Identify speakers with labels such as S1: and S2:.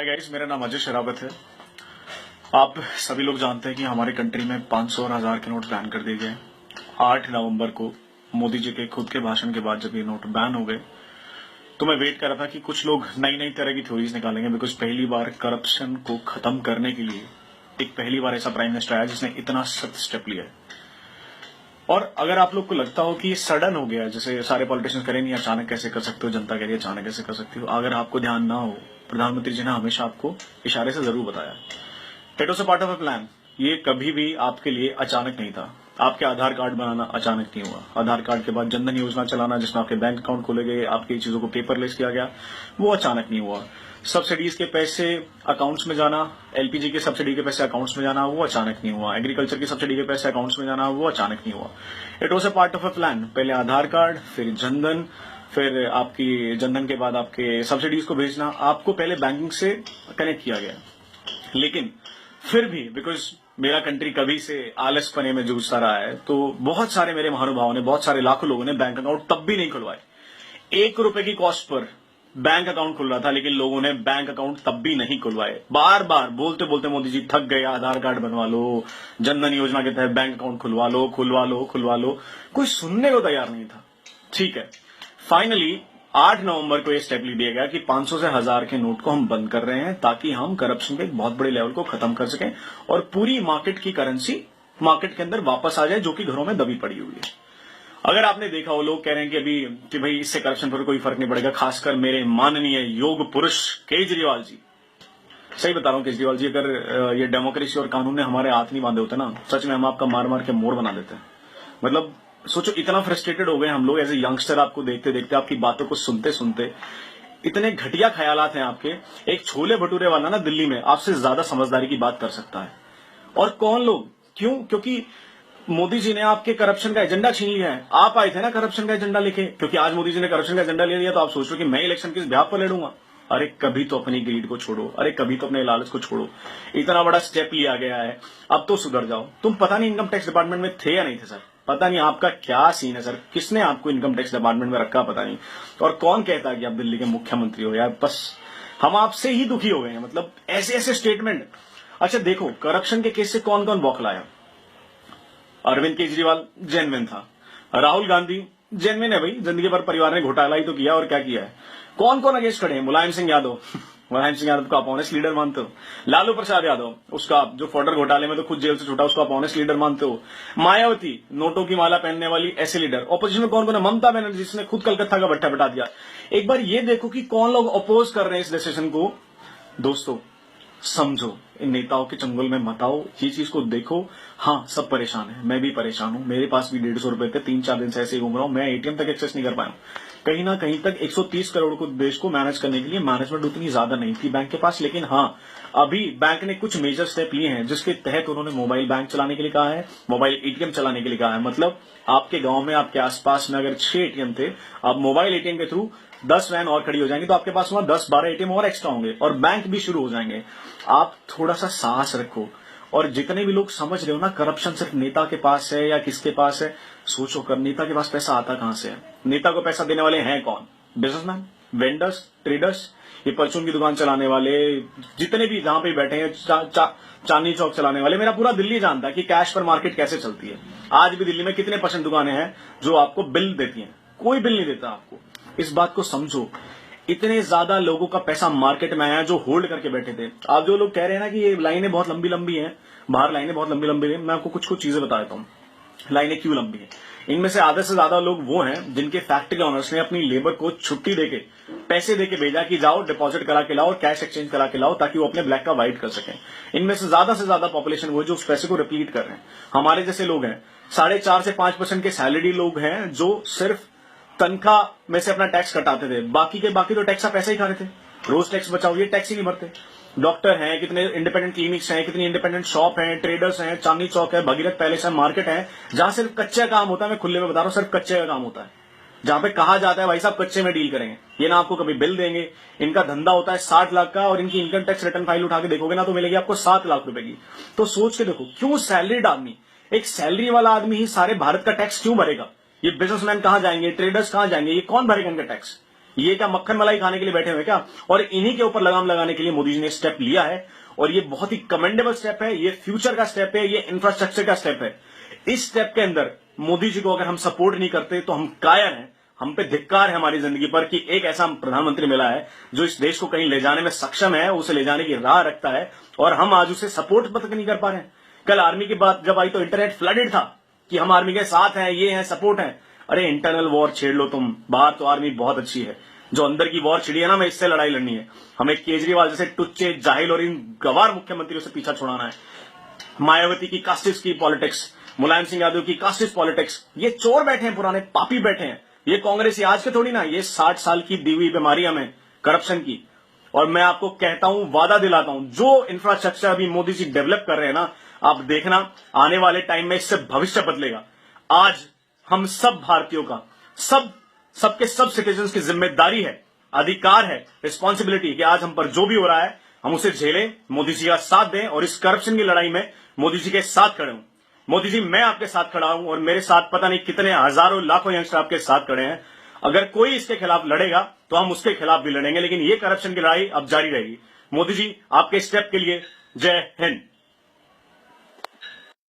S1: Hi guys, मेरा नाम अजय शरावत है। आप सभी लोग जानते हैं कि हमारी कंट्री में 500 और 1000 के नोट बैन कर दिए गए। 8 नवंबर को मोदी जी के खुद के भाषण के बाद जब ये नोट बैन हो गए तो मैं वेट कर रहा था कि कुछ लोग नई नई तरह की थ्योरीज निकालेंगे, बिकॉज पहली बार करप्शन को खत्म करने के लिए पहली बार ऐसा प्राइम मिनिस्टर आया जिसने इतना सख्त स्टेप लिया है। और अगर आप लोग को लगता हो कि ये सडन हो गया, जैसे सारे पॉलिटिशियन करें नहीं, अचानक कैसे कर सकते हो, जनता कह रही है अचानक कैसे कर सकती हो, अगर आपको ध्यान ना हो, प्रधानमंत्री जी ने हमेशा आपको इशारे से जरूर बताया it was a part of a plan. ये कभी भी आपके लिए अचानक नहीं था। आपके आधार कार्ड बनाना अचानक नहीं हुआ। आधार कार्ड के बाद जनधन योजना चलाना, जिसमें आपके बैंक अकाउंट खोले गए, आपकी चीजों को पेपरलेस किया गया, वो अचानक नहीं हुआ। सब्सिडीज के पैसे अकाउंट्स में जाना, एलपीजी के सब्सिडी के पैसे अकाउंट्स में जाना, वो अचानक नहीं हुआ। एग्रीकल्चर की सब्सिडी के पैसे अकाउंट्स में जाना, वो अचानक नहीं हुआ। It was a part of a plan. पहले आधार कार्ड, फिर जनधन, फिर आपकी जनधन के बाद आपके सब्सिडीज को भेजना, आपको पहले बैंकिंग से कनेक्ट किया गया। लेकिन फिर भी बिकॉज मेरा कंट्री कभी से आलसपने में जूझता रहा है, तो बहुत सारे मेरे महानुभावों ने, बहुत सारे लाखों लोगों ने बैंक अकाउंट तब भी नहीं खुलवाए। 1 रुपए की कॉस्ट पर बैंक अकाउंट खुल रहा था, लेकिन लोगों ने बैंक अकाउंट तब भी नहीं खुलवाए। बार बार बोलते बोलते मोदी जी थक गए, आधार कार्ड बनवा लो, जनधन योजना के तहत बैंक अकाउंट खुलवा लो, खुलवा लो, खुलवा लो। कोई सुनने को तैयार नहीं था। ठीक है, फाइनली 8 नवंबर को यह स्टेप लिया गया कि 500 से 1000 के नोट को हम बंद कर रहे हैं, ताकि हम करप्शन के एक बहुत बड़े लेवल को खत्म कर सकें और पूरी मार्केट की करेंसी मार्केट के अंदर वापस आ जाए, जो कि घरों में दबी पड़ी हुई है। अगर आपने देखा हो, लोग कह रहे हैं कि भाई इससे करप्शन पर कोई फर्क नहीं पड़ेगा, खासकर मेरे माननीय योग पुरुष केजरीवाल जी। सही बता रहा हूं केजरीवाल जी, अगर ये डेमोक्रेसी और कानून ने हमारे हाथ नहीं बांधे होते ना, सच में हम आपका मार मार के मोर बना देते हैं। मतलब सोचो, इतना फ्रस्ट्रेटेड हो गए हम लोग एज ए यंगस्टर, आपको देखते देखते, आपकी बातों को सुनते सुनते। इतने घटिया ख्यालात हैं आपके। एक छोले भटूरे वाला ना दिल्ली में आपसे ज्यादा समझदारी की बात कर सकता है। और कौन लोग? क्यों? क्योंकि मोदी जी ने आपके करप्शन का एजेंडा छीन लिया है। आप आए थे ना करप्शन का एजेंडा लेके, क्योंकि आज मोदी जी ने करप्शन का एजेंडा ले लिया, तो आप सोच रहे हो कि मैं इलेक्शन किस ब्याह पर लड़ूंगा। अरे कभी तो अपनी ग्रीड को छोड़ो, अरे कभी तो अपने लालच को छोड़ो। इतना बड़ा स्टेप लिया गया है, अब तो सुधर जाओ। तुम पता नहीं इनकम टैक्स डिपार्टमेंट में थे या नहीं थे सर, पता नहीं आपका क्या सीन है सर, किसने आपको इनकम टैक्स डिपार्टमेंट में रखा पता नहीं। और कौन कहता है कि आप दिल्ली के मुख्यमंत्री हो यार। बस हम आपसे ही दुखी हो गए हैं, मतलब ऐसे ऐसे स्टेटमेंट। अच्छा देखो, करप्शन के केस से कौन कौन बौखलाया। अरविंद केजरीवाल जेन्युइन था, राहुल गांधी जेन्युइन है भाई, जिंदगी भर परिवार ने घोटाला ही तो किया, और क्या किया है। कौन कौन अगेंस्ट खड़े हैं? मुलायम सिंह यादव मुलायम सिंह यादव को आप ऑनेस्ट लीडर मानते हो? लालू प्रसाद यादव, उसका जो फॉर्डर घोटाले में तो खुद जेल से छूटा, उसको आप ऑनेस्ट लीडर मानते हो? मायावती, नोटों की माला पहनने वाली ऐसे लीडर। ऑपोजिशन में कौन कौन है? ममता बनर्जी, जिसने खुद कलकत्ता का भट्टा बटा दिया। एक बार ये देखो कि कौन लोग अपोज कर रहे हैं इस डिसीजन को। दोस्तों समझो, इन नेताओं के चंगुल में मत आओ, ये चीज को देखो। हाँ, सब परेशान है, मैं भी परेशान हूं, मेरे पास भी 150 रुपए थे, 3-4 दिन से ऐसे ही घूम रहा हूं, मैं एटीएम तक एक्सेस नहीं कर पाया हूं। कहीं ना कहीं तक 130 करोड़ को देश को मैनेज करने के लिए मैनेजमेंट उतनी ज्यादा नहीं थी बैंक के पास। लेकिन हाँ, अभी बैंक ने कुछ मेजर स्टेप लिए हैं, जिसके तहत उन्होंने मोबाइल बैंक चलाने के लिए कहा है, मोबाइल एटीएम चलाने के लिए कहा है। मतलब आपके गांव में, आपके आसपास में अगर 6 एटीएम थे, अब मोबाइल एटीएम के थ्रू 10 वैन और खड़ी हो जाएंगी, तो आपके पास वहां 10-12 एटीएम और एक्स्ट्रा होंगे, और बैंक भी शुरू हो जाएंगे। आप थोड़ा सा साहस रखो। और जितने भी लोग समझ रहे हो ना करप्शन सिर्फ नेता के पास है या किसके पास है, सोचो कर नेता के पास पैसा आता कहां से है। नेता को पैसा देने वाले हैं कौन? बिजनेसमैन, वेंडर्स, ट्रेडर्स, ये परचून की दुकान चलाने वाले, जितने भी जहां पे बैठे हैं, चांदनी चौक चलाने वाले। मेरा पूरा दिल्ली जानता है कि कैश पर मार्केट कैसे चलती है। आज भी दिल्ली में कितने % दुकानें हैं जो आपको बिल देती हैं? कोई बिल नहीं देता आपको। इस बात को समझो। इतने ज्यादा लोगों का पैसा मार्केट में आया जो होल्ड करके बैठे थे। आप जो लोग कह रहे हैं ना कि ये लाइनें बहुत लंबी लंबी हैं, बाहर लाइनें बहुत लंबी लंबी हैं, मैं आपको कुछ कुछ चीजें बता देता हूं लाइनें क्यों लंबी हैं। इनमें से आधे से ज्यादा लोग वो हैं जिनके फैक्ट्री ऑनर्स ने अपनी लेबर को छुट्टी देके, पैसे देके भेजा कि जाओ डिपॉजिट करा के लाओ, कैश एक्सचेंज करा के लाओ, ताकि वो अपने ब्लैक का व्हाइट कर सकें। इनमें से ज्यादा पॉपुलेशन वो है जो उस पैसे को रिपीट कर रहे हैं। हमारे जैसे लोग हैं, 4.5 से 5% के सैलरी लोग हैं जो सिर्फ तनख्वाह में से अपना टैक्स कटाते थे। बाकी तो टैक्स आप पैसे ही खा रहे थे। रोज टैक्स बचाओ, ये टैक्स ही नहीं भरते। डॉक्टर हैं, कितने इंडिपेंडेंट क्लिनिक्स हैं, कितनी इंडिपेंडेंट शॉप हैं, ट्रेडर्स हैं, चांदनी चौक है, भगीरथ पैलेस है, मार्केट है, जहां सिर्फ कच्चा काम होता है। मैं खुले में बता रहा हूं, सिर्फ कच्चे का काम होता है, जहां पे कहा जाता है भाई साहब कच्चे में डील करेंगे, ये ना आपको कभी बिल देंगे। इनका धंधा होता है 60 लाख का, और इनकी इनकम टैक्स रिटर्न फाइल उठा के देखोगे ना तो मिलेगी आपको 7 लाख रुपए की। तो सोच के देखो, क्यों सैलरीड आदमी, एक सैलरी वाला आदमी ही सारे भारत का टैक्स क्यों भरेगा? ये बिजनेसमैन कहां जाएंगे, ट्रेडर्स कहां जाएंगे, ये कौन भरेगा इनका टैक्स? ये क्या मक्खन मलाई खाने के लिए बैठे हुए क्या? और इन्हीं के ऊपर लगाम लगाने के लिए मोदी जी ने स्टेप लिया है और ये बहुत ही कमेंडेबल स्टेप है, ये फ्यूचर का स्टेप है, ये इंफ्रास्ट्रक्चर का स्टेप है। इस स्टेप के अंदर मोदी जी को अगर हम सपोर्ट नहीं करते तो हम कायर हैं, हम पे धिक्कार है हमारी जिंदगी पर कि एक ऐसा प्रधानमंत्री मिला है जो इस देश को कहीं ले जाने में सक्षम है, उसे ले जाने की राह रखता है और हम आज उसे सपोर्ट तक नहीं कर पा रहे हैं। कल आर्मी की बात जब आई तो इंटरनेट फ्लडेड था कि हम आर्मी के साथ हैं, ये हैं, सपोर्ट है। अरे इंटरनल वॉर छेड़ लो तुम, बाहर तो आर्मी बहुत अच्छी है, जो अंदर की वॉर छिड़ी है ना, हमें इससे लड़ाई लड़नी है। हमें केजरीवाल जैसे टुच्चे जाहिल और इन गवार मुख्यमंत्रियों से पीछा छुड़ाना है। मायावती की कास्टिस्ट की पॉलिटिक्स, मुलायम सिंह यादव की कास्टिस्ट पॉलिटिक्स, ये चोर बैठे हैं, पुराने पापी बैठे हैं। ये कांग्रेसी आज के थोड़ी ना, ये 60 साल की दी हुई बीमारी हमें करप्शन की। और मैं आपको कहता हूं, वादा दिलाता हूं, जो इंफ्रास्ट्रक्चर अभी मोदी जी डेवलप कर रहे हैं ना, आप देखना आने वाले टाइम में इससे भविष्य बदलेगा। आज हम सब भारतीयों का, सबके सब सिटीजन्स की जिम्मेदारी है, अधिकार है, रिस्पॉन्सिबिलिटी कि आज हम पर जो भी हो रहा है हम उसे झेलें, मोदी जी का साथ दें और इस करप्शन की लड़ाई में मोदी जी के साथ खड़े हों। मोदी जी, मैं आपके साथ खड़ा हूं और मेरे साथ पता नहीं कितने हजारों लाखों यंगस्टर आपके साथ खड़े हैं। अगर कोई इसके खिलाफ लड़ेगा तो हम उसके खिलाफ भी लड़ेंगे, लेकिन ये करप्शन की लड़ाई अब जारी रहेगी। मोदी जी, आपके स्टेप के लिए जय हिंद।